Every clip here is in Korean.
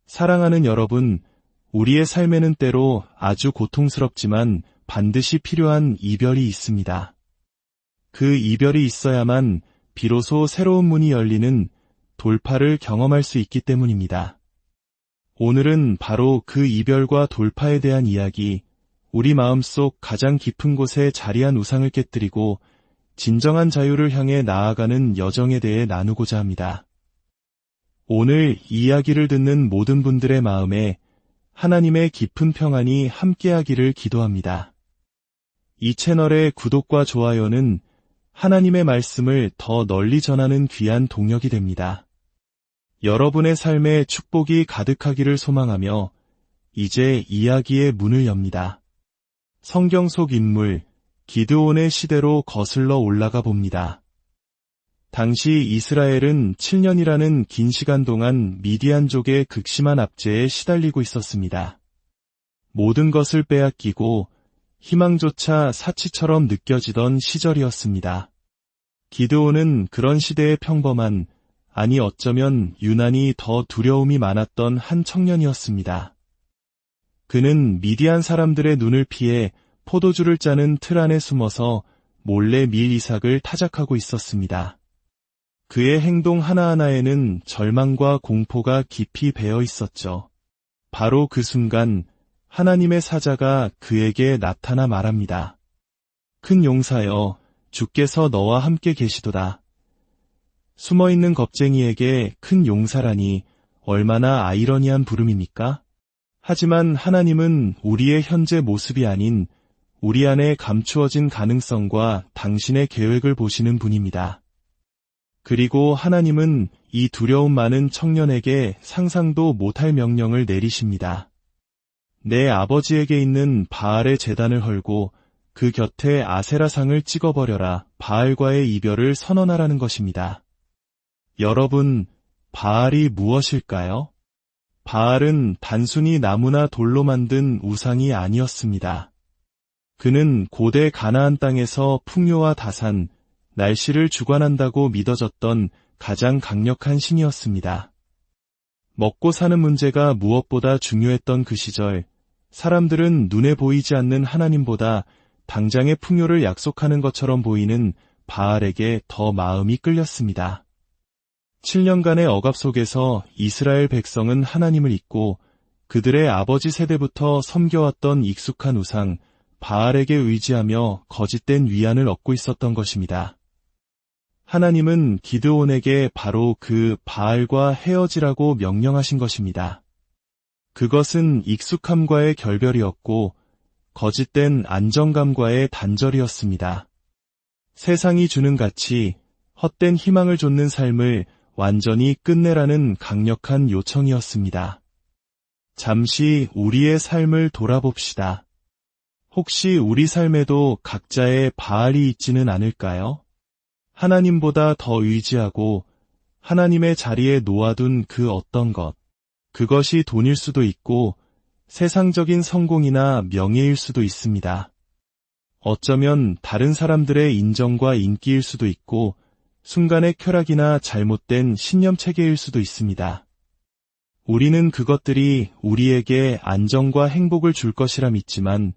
사랑하는 여러분, 우리의 삶에는 때로 아주 고통스럽지만 반드시 필요한 이별이 있습니다. 그 이별이 있어야만 비로소 새로운 문이 열리는 돌파를 경험할 수 있기 때문입니다. 오늘은 바로 그 이별과 돌파에 대한 이야기, 우리 마음속 가장 깊은 곳에 자리한 우상을 깨뜨리고 진정한 자유를 향해 나아가는 여정에 대해 나누고자 합니다. 오늘 이야기를 듣는 모든 분들의 마음에 하나님의 깊은 평안이 함께하기를 기도합니다. 이 채널의 구독과 좋아요는 하나님의 말씀을 더 널리 전하는 귀한 동력이 됩니다. 여러분의 삶에 축복이 가득하기를 소망하며 이제 이야기의 문을 엽니다. 성경 속 인물 기드온의 시대로 거슬러 올라가 봅니다. 당시 이스라엘은 7년이라는 긴 시간 동안 미디안족의 극심한 압제에 시달리고 있었습니다. 모든 것을 빼앗기고 희망조차 사치처럼 느껴지던 시절이었습니다. 기드온은 그런 시대의 평범한, 아니 어쩌면 유난히 더 두려움이 많았던 한 청년이었습니다. 그는 미디안 사람들의 눈을 피해 포도주를 짜는 틀 안에 숨어서 몰래 밀 이삭을 타작하고 있었습니다. 그의 행동 하나하나에는 절망과 공포가 깊이 배어 있었죠. 바로 그 순간 하나님의 사자가 그에게 나타나 말합니다. 큰 용사여, 주께서 너와 함께 계시도다. 숨어있는 겁쟁이에게 큰 용사라니 얼마나 아이러니한 부름입니까? 하지만 하나님은 우리의 현재 모습이 아닌 우리 안에 감추어진 가능성과 당신의 계획을 보시는 분입니다. 그리고 하나님은 이 두려움 많은 청년에게 상상도 못할 명령을 내리십니다. 내 아버지에게 있는 바알의 제단을 헐고 그 곁에 아세라상을 찍어버려라. 바알과의 이별을 선언하라는 것입니다. 여러분, 바알이 무엇일까요? 바알은 단순히 나무나 돌로 만든 우상이 아니었습니다. 그는 고대 가나안 땅에서 풍요와 다산, 날씨를 주관한다고 믿어졌던 가장 강력한 신이었습니다. 먹고 사는 문제가 무엇보다 중요했던 그 시절, 사람들은 눈에 보이지 않는 하나님보다 당장의 풍요를 약속하는 것처럼 보이는 바알에게 더 마음이 끌렸습니다. 7년간의 억압 속에서 이스라엘 백성은 하나님을 잊고 그들의 아버지 세대부터 섬겨왔던 익숙한 우상, 바알에게 의지하며 거짓된 위안을 얻고 있었던 것입니다. 하나님은 기드온에게 바로 그 바알과 헤어지라고 명령하신 것입니다. 그것은 익숙함과의 결별이었고 거짓된 안정감과의 단절이었습니다. 세상이 주는 가치, 헛된 희망을 좇는 삶을 완전히 끝내라는 강력한 요청이었습니다. 잠시 우리의 삶을 돌아봅시다. 혹시 우리 삶에도 각자의 바알이 있지는 않을까요? 하나님보다 더 의지하고 하나님의 자리에 놓아둔 그 어떤 것, 그것이 돈일 수도 있고 세상적인 성공이나 명예일 수도 있습니다. 어쩌면 다른 사람들의 인정과 인기일 수도 있고 순간의 쾌락이나 잘못된 신념 체계일 수도 있습니다. 우리는 그것들이 우리에게 안정과 행복을 줄 것이라 믿지만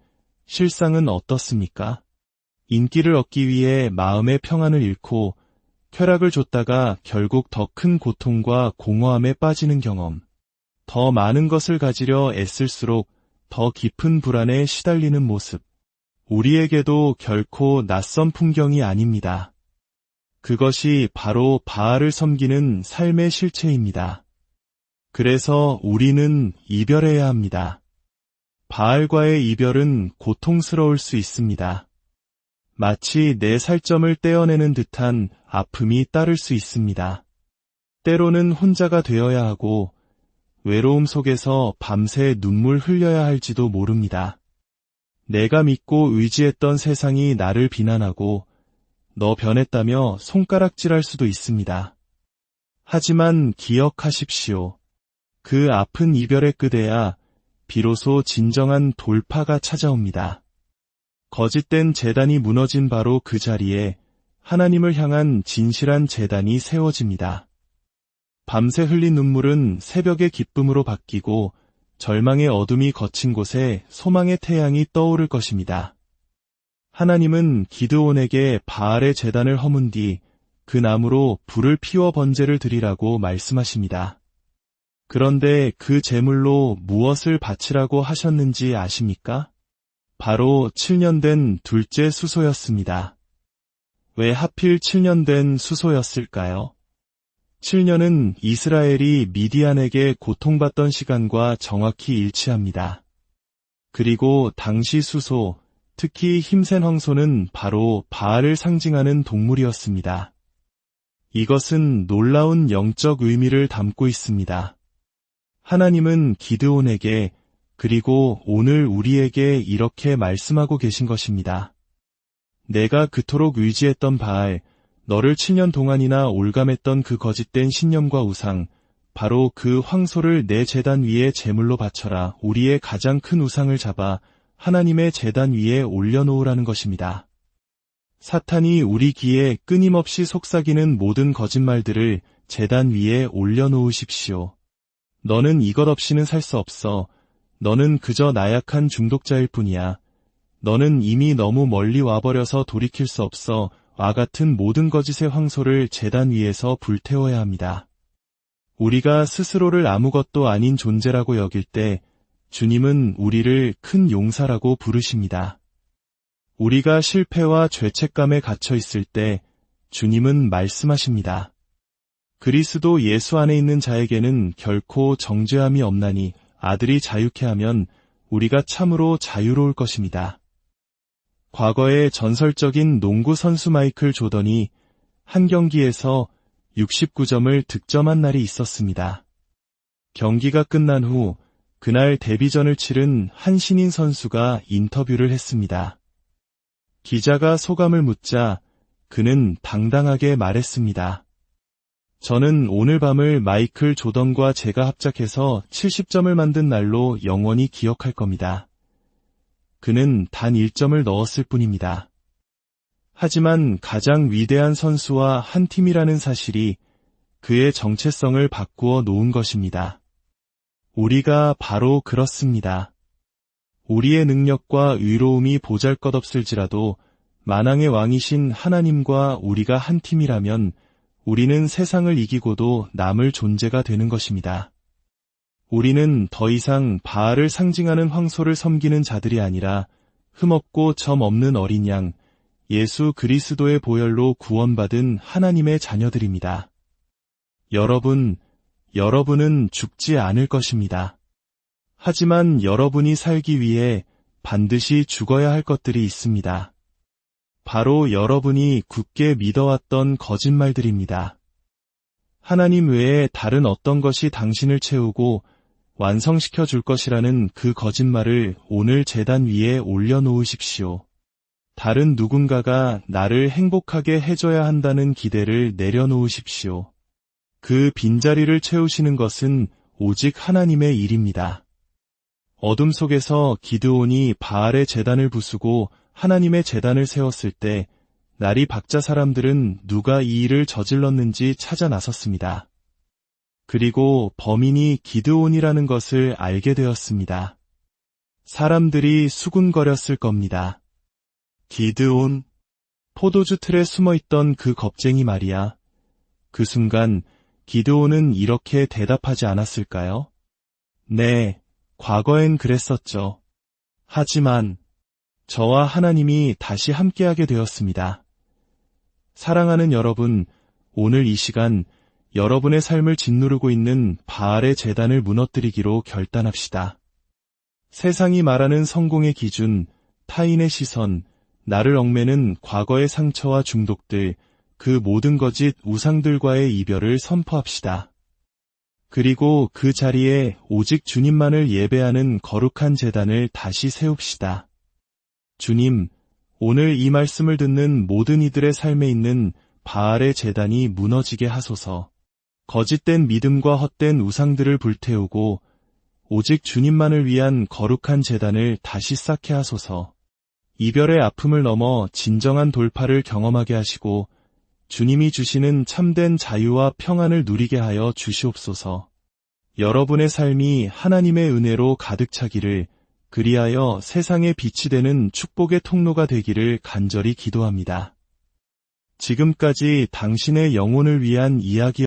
실상은 어떻습니까? 인기를 얻기 위해 마음의 평안을 잃고 쾌락을 줬다가 결국 더 큰 고통과 공허함에 빠지는 경험. 더 많은 것을 가지려 애쓸수록 더 깊은 불안에 시달리는 모습. 우리에게도 결코 낯선 풍경이 아닙니다. 그것이 바로 바알을 섬기는 삶의 실체입니다. 그래서 우리는 이별해야 합니다. 바알과의 이별은 고통스러울 수 있습니다. 마치 내 살점을 떼어내는 듯한 아픔이 따를 수 있습니다. 때로는 혼자가 되어야 하고 외로움 속에서 밤새 눈물 흘려야 할지도 모릅니다. 내가 믿고 의지했던 세상이 나를 비난하고 너 변했다며 손가락질할 수도 있습니다. 하지만 기억하십시오. 그 아픈 이별의 끝에야 비로소 진정한 돌파가 찾아옵니다. 거짓된 제단이 무너진 바로 그 자리에 하나님을 향한 진실한 제단이 세워집니다. 밤새 흘린 눈물은 새벽의 기쁨으로 바뀌고 절망의 어둠이 거친 곳에 소망의 태양이 떠오를 것입니다. 하나님은 기드온에게 바알의 제단을 허문 뒤 그 나무로 불을 피워 번제를 드리라고 말씀하십니다. 그런데 그 제물로 무엇을 바치라고 하셨는지 아십니까? 바로 7년 된 둘째 수소였습니다. 왜 하필 7년 된 수소였을까요? 7년은 이스라엘이 미디안에게 고통받던 시간과 정확히 일치합니다. 그리고 당시 수소, 특히 힘센 황소는 바로 바알을 상징하는 동물이었습니다. 이것은 놀라운 영적 의미를 담고 있습니다. 하나님은 기드온에게 그리고 오늘 우리에게 이렇게 말씀하고 계신 것입니다. 내가 그토록 의지했던 바알, 너를 7년 동안이나 올감했던 그 거짓된 신념과 우상, 바로 그 황소를 내 제단 위에 제물로 바쳐라. 우리의 가장 큰 우상을 잡아 하나님의 제단 위에 올려놓으라는 것입니다. 사탄이 우리 귀에 끊임없이 속삭이는 모든 거짓말들을 제단 위에 올려놓으십시오. 너는 이것 없이는 살 수 없어. 너는 그저 나약한 중독자일 뿐이야. 너는 이미 너무 멀리 와버려서 돌이킬 수 없어. 와 같은 모든 거짓의 황소를 제단 위에서 불태워야 합니다. 우리가 스스로를 아무것도 아닌 존재라고 여길 때 주님은 우리를 큰 용사라고 부르십니다. 우리가 실패와 죄책감에 갇혀 있을 때 주님은 말씀하십니다. 그리스도 예수 안에 있는 자에게는 결코 정죄함이 없나니 아들이 자유케 하면 우리가 참으로 자유로울 것입니다. 과거의 전설적인 농구 선수 마이클 조던이 한 경기에서 69점을 득점한 날이 있었습니다. 경기가 끝난 후 그날 데뷔전을 치른 한 신인 선수가 인터뷰를 했습니다. 기자가 소감을 묻자 그는 당당하게 말했습니다. 저는 오늘 밤을 마이클 조던과 제가 합작해서 70점을 만든 날로 영원히 기억할 겁니다. 그는 단 1점을 넣었을 뿐입니다. 하지만 가장 위대한 선수와 한 팀이라는 사실이 그의 정체성을 바꾸어 놓은 것입니다. 우리가 바로 그렇습니다. 우리의 능력과 의로움이 보잘것없을지라도 만왕의 왕이신 하나님과 우리가 한 팀이라면 우리는 세상을 이기고도 남을 존재가 되는 것입니다. 우리는 더 이상 바알을 상징하는 황소를 섬기는 자들이 아니라 흠없고 점 없는 어린 양, 예수 그리스도의 보혈로 구원받은 하나님의 자녀들입니다. 여러분은 죽지 않을 것입니다. 하지만 여러분이 살기 위해 반드시 죽어야 할 것들이 있습니다. 바로 여러분이 굳게 믿어왔던 거짓말들입니다. 하나님 외에 다른 어떤 것이 당신을 채우고 완성시켜 줄 것이라는 그 거짓말을 오늘 제단 위에 올려놓으십시오. 다른 누군가가 나를 행복하게 해줘야 한다는 기대를 내려놓으십시오. 그 빈자리를 채우시는 것은 오직 하나님의 일입니다. 어둠 속에서 기드온이 바알의 제단을 부수고 하나님의 제단을 세웠을 때 나리 박자 사람들은 누가 이 일을 저질렀는지 찾아 나섰습니다. 그리고 범인이 기드온이라는 것을 알게 되었습니다. 사람들이 수군거렸을 겁니다. 기드온, 포도주 틀에 숨어있던 그 겁쟁이 말이야. 그 순간 기드온은 이렇게 대답하지 않았을까요? 네, 과거엔 그랬었죠. 하지만 저와 하나님이 다시 함께하게 되었습니다. 사랑하는 여러분, 오늘 이 시간 여러분의 삶을 짓누르고 있는 바알의 제단을 무너뜨리기로 결단합시다. 세상이 말하는 성공의 기준, 타인의 시선, 나를 얽매는 과거의 상처와 중독들, 그 모든 거짓 우상들과의 이별을 선포합시다. 그리고 그 자리에 오직 주님만을 예배하는 거룩한 제단을 다시 세웁시다. 주님, 오늘 이 말씀을 듣는 모든 이들의 삶에 있는 바알의 제단이 무너지게 하소서. 거짓된 믿음과 헛된 우상들을 불태우고 오직 주님만을 위한 거룩한 제단을 다시 쌓게 하소서. 이별의 아픔을 넘어 진정한 돌파를 경험하게 하시고 주님이 주시는 참된 자유와 평안을 누리게 하여 주시옵소서. 여러분의 삶이 하나님의 은혜로 가득 차기를, 그리하여 세상의 빛이 되는 축복의 통로가 되기를 간절히 기도합니다. 지금까지 당신의 영혼을 위한 이야기